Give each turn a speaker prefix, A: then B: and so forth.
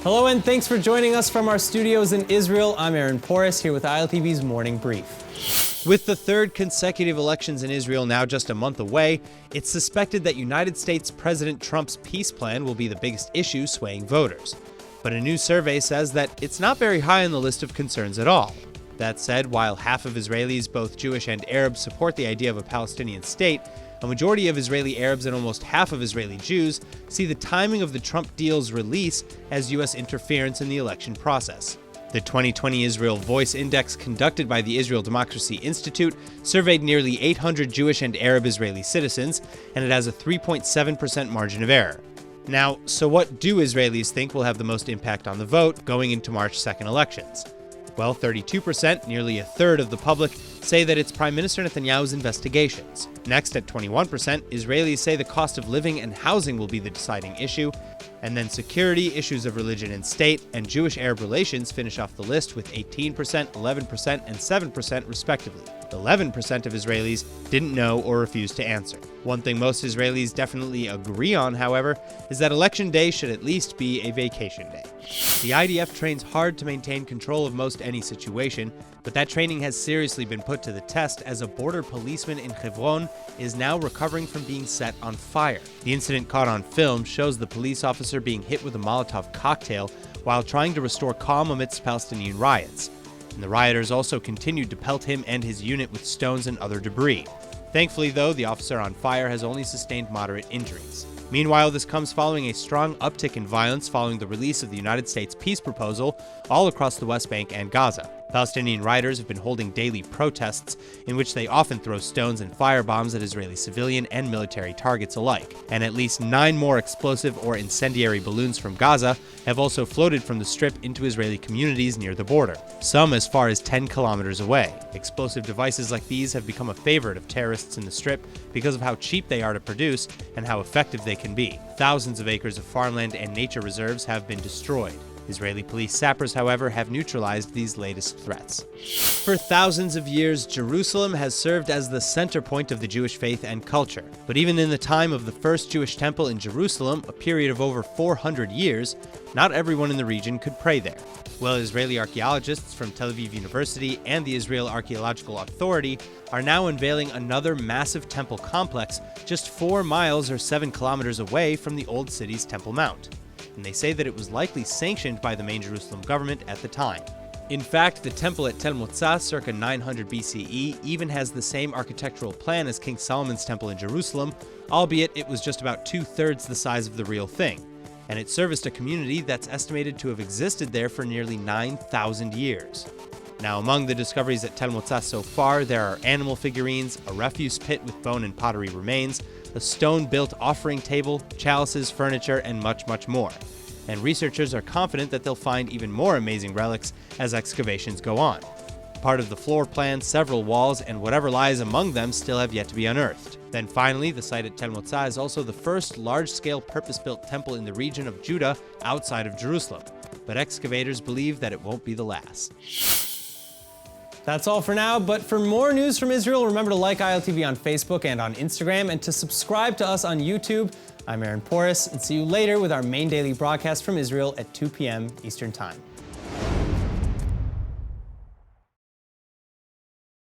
A: Hello and thanks for joining us from our studios in Israel. I'm Aaron Porras here with ILTV's Morning Brief. With the third consecutive elections in Israel now just a month away, it's suspected that United States President Trump's peace plan will be the biggest issue swaying voters. But a new survey says that it's not very high on the list of concerns at all. That said, while half of Israelis, both Jewish and Arab, support the idea of a Palestinian state, a majority of Israeli Arabs and almost half of Israeli Jews see the timing of the Trump deal's release as U.S. interference in the election process. The 2020 Israel Voice Index conducted by the Israel Democracy Institute surveyed nearly 800 Jewish and Arab Israeli citizens, and it has a 3.7% margin of error. Now, so what do Israelis think will have the most impact on the vote going into March 2nd elections? Well, 32%, nearly a third of the public, say that it's Prime Minister Netanyahu's investigations. Next, at 21%, Israelis say the cost of living and housing will be the deciding issue. And then security, issues of religion and state, and Jewish-Arab relations finish off the list with 18%, 11%, and 7% respectively. 11% of Israelis didn't know or refused to answer. One thing most Israelis definitely agree on, however, is that Election Day should at least be a vacation day. The IDF trains hard to maintain control of most any situation, but that training has seriously been put to the test as a border policeman in Hebron is now recovering from being set on fire. The incident caught on film shows the police officer being hit with a Molotov cocktail while trying to restore calm amidst Palestinian riots. And the rioters also continued to pelt him and his unit with stones and other debris. Thankfully, though, the officer on fire has only sustained moderate injuries. Meanwhile, this comes following a strong uptick in violence following the release of the United States peace proposal all across the West Bank and Gaza. Palestinian rioters have been holding daily protests in which they often throw stones and firebombs at Israeli civilian and military targets alike. And at least 9 more explosive or incendiary balloons from Gaza have also floated from the Strip into Israeli communities near the border, some as far as 10 kilometers away. Explosive devices like these have become a favorite of terrorists in the Strip because of how cheap they are to produce and how effective they can be. Thousands of acres of farmland and nature reserves have been destroyed. Israeli police sappers, however, have neutralized these latest threats. For thousands of years, Jerusalem has served as the center point of the Jewish faith and culture. But even in the time of the first Jewish temple in Jerusalem, a period of over 400 years, not everyone in the region could pray there. Well, Israeli archaeologists from Tel Aviv University and the Israel Archaeological Authority are now unveiling another massive temple complex just 4 miles or 7 kilometers away from the old city's Temple Mount. And they say that it was likely sanctioned by the main Jerusalem government at the time. In fact, the temple at Tel Motzah circa 900 BCE even has the same architectural plan as King Solomon's temple in Jerusalem, albeit it was just about 2/3 the size of the real thing. And it serviced a community that's estimated to have existed there for nearly 9,000 years. Now, among the discoveries at Tel Motzah so far, there are animal figurines, a refuse pit with bone and pottery remains, a stone-built offering table, chalices, furniture, and much, much more. And researchers are confident that they'll find even more amazing relics as excavations go on. Part of the floor plan, several walls, and whatever lies among them still have yet to be unearthed. Then finally, the site at Tel Motzah is also the first large-scale purpose-built temple in the region of Judah outside of Jerusalem. But excavators believe that it won't be the last. That's all for now, but for more news from Israel, remember to like ILTV on Facebook and on Instagram, and to subscribe to us on YouTube. I'm Aaron Porras, and see you later with our main daily broadcast from Israel at 2 p.m. Eastern Time.